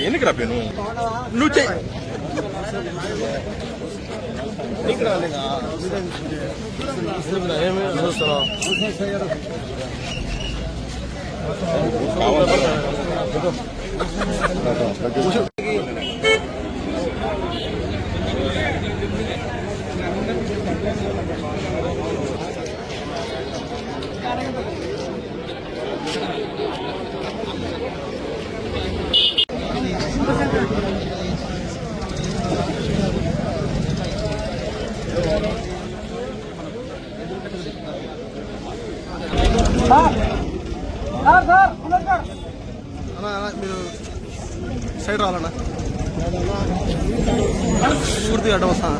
ఎందుకు రా నువ్వు చెయ్యి మీరు సైడ్ రావాలన్నా పూర్తిగా అడ్డం వస్తాను.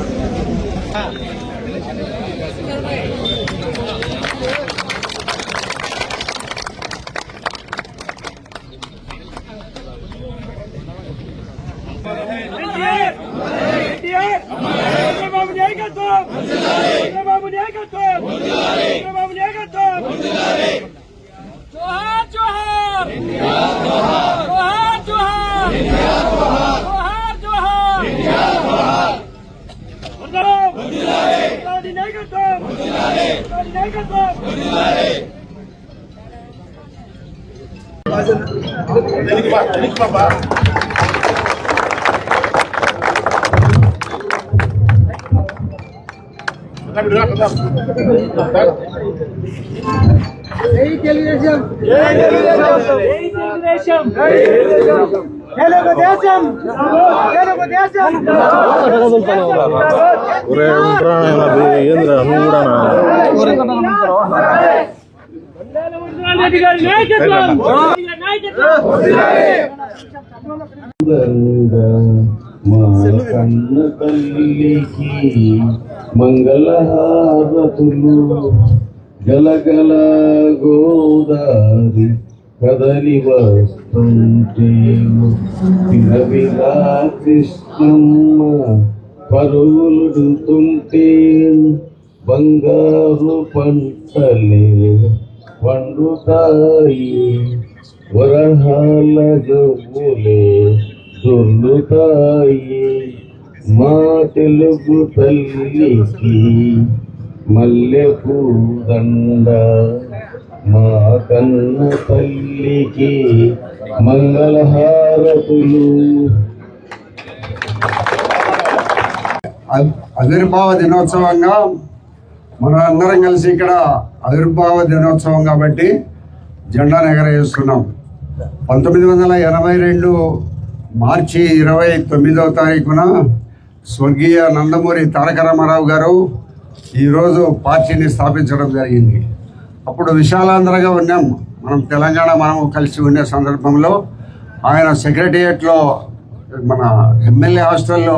కన్న తల్లికి మంగళహారతులు గలగల గోదారి కదలి వస్తుంటేను విలవిలా కృష్ణమ్మ పరుగులుడుతుంటేను బంగారు పంటలే పండుతాయి వరహాల జమ్ములే దొర్లుతాయి మా తెలుగు తల్లికి మల్లెపూ దండ మా కన్న తల్లికి మంగళహారతులు. ఆవిర్భావ దినోత్సవంగా మన అందరం కలిసి ఇక్కడ ఆవిర్భావ దినోత్సవం కాబట్టి జెండాను ఎగరవేస్తున్నాం. 1982 మార్చి 29వ తారీఖున స్వర్గీయ నందమూరి తారక రామారావు గారు ఈరోజు పార్టీని స్థాపించడం జరిగింది. అప్పుడు విశాలాంధ్రగా ఉన్నాం మనం, తెలంగాణ మనం కలిసి ఉండే సందర్భంలో ఆయన సెక్రటేరియట్లో మన ఎమ్మెల్యే హాస్టల్లో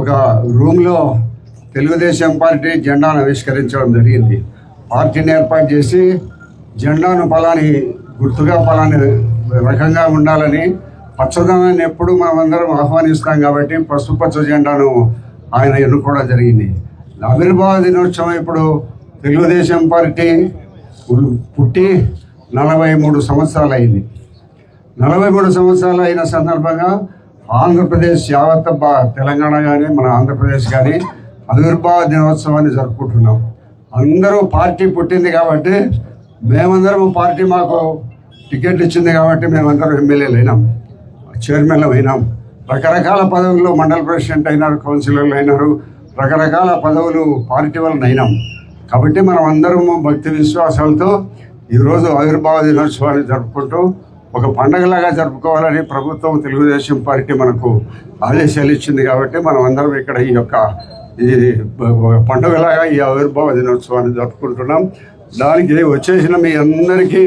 ఒక రూమ్లో తెలుగుదేశం పార్టీ జెండాను ఆవిష్కరించడం జరిగింది. పార్టీని ఏర్పాటు చేసి జెండాను పలాని గుర్తుగా పలాని రకంగా ఉండాలని, పచ్చదనాన్ని ఎప్పుడు మనమందరం ఆహ్వానిస్తాం కాబట్టి పసుపచ్చ జెండాను ఆయన ఎన్నుకోవడం జరిగింది. ఆవిర్భావ దినోత్సవం ఇప్పుడు తెలుగుదేశం పార్టీ పుట్టి 43 సంవత్సరాలు అయింది. 43 సంవత్సరాలు అయిన సందర్భంగా ఆంధ్రప్రదేశ్ యావత్ తెలంగాణ కానీ మన ఆంధ్రప్రదేశ్ కానీ ఆవిర్భావ దినోత్సవాన్ని జరుపుకుంటున్నాం. అందరూ పార్టీ పుట్టింది కాబట్టి మేమందరం పార్టీ మాకు టికెట్ ఇచ్చింది కాబట్టి మేమందరం ఎమ్మెల్యేలు అయినాం, చైర్మన్లు అయినాం, రకరకాల పదవుల్లో మండల ప్రెసిడెంట్ అయినారు, కౌన్సిలర్లు అయినారు, రకరకాల పదవులు పార్టీ వలన అయినాం. కాబట్టి మనం అందరము భక్తి విశ్వాసాలతో ఈరోజు ఆవిర్భావ దినోత్సవాన్ని జరుపుకుంటూ ఒక పండగలాగా జరుపుకోవాలని ప్రభుత్వం తెలుగుదేశం పార్టీ మనకు ఆదేశాలు ఇచ్చింది. కాబట్టి మనం అందరం ఇక్కడ ఈ పండుగలాగా ఈ ఆవిర్భావ దినోత్సవాన్ని జరుపుకుంటున్నాం. దానికి వచ్చేసిన మీ అందరికీ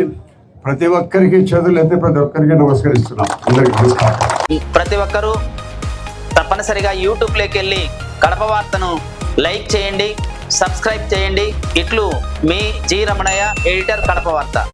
ప్రతి ఒక్కరికి చేతులెత్తి ప్రతి ఒక్కరికి నమస్కరిస్తున్నాం. అందరికీ నమస్కారం. ప్రతి ఒక్కరూ తప్పనిసరిగా యూట్యూబ్లోకి వెళ్ళి కడప వార్తను లైక్ చేయండి, సబ్స్క్రైబ్ చేయండి. ఇట్లు మీ జి రమణయ్య, ఎడిటర్, కడప వార్త.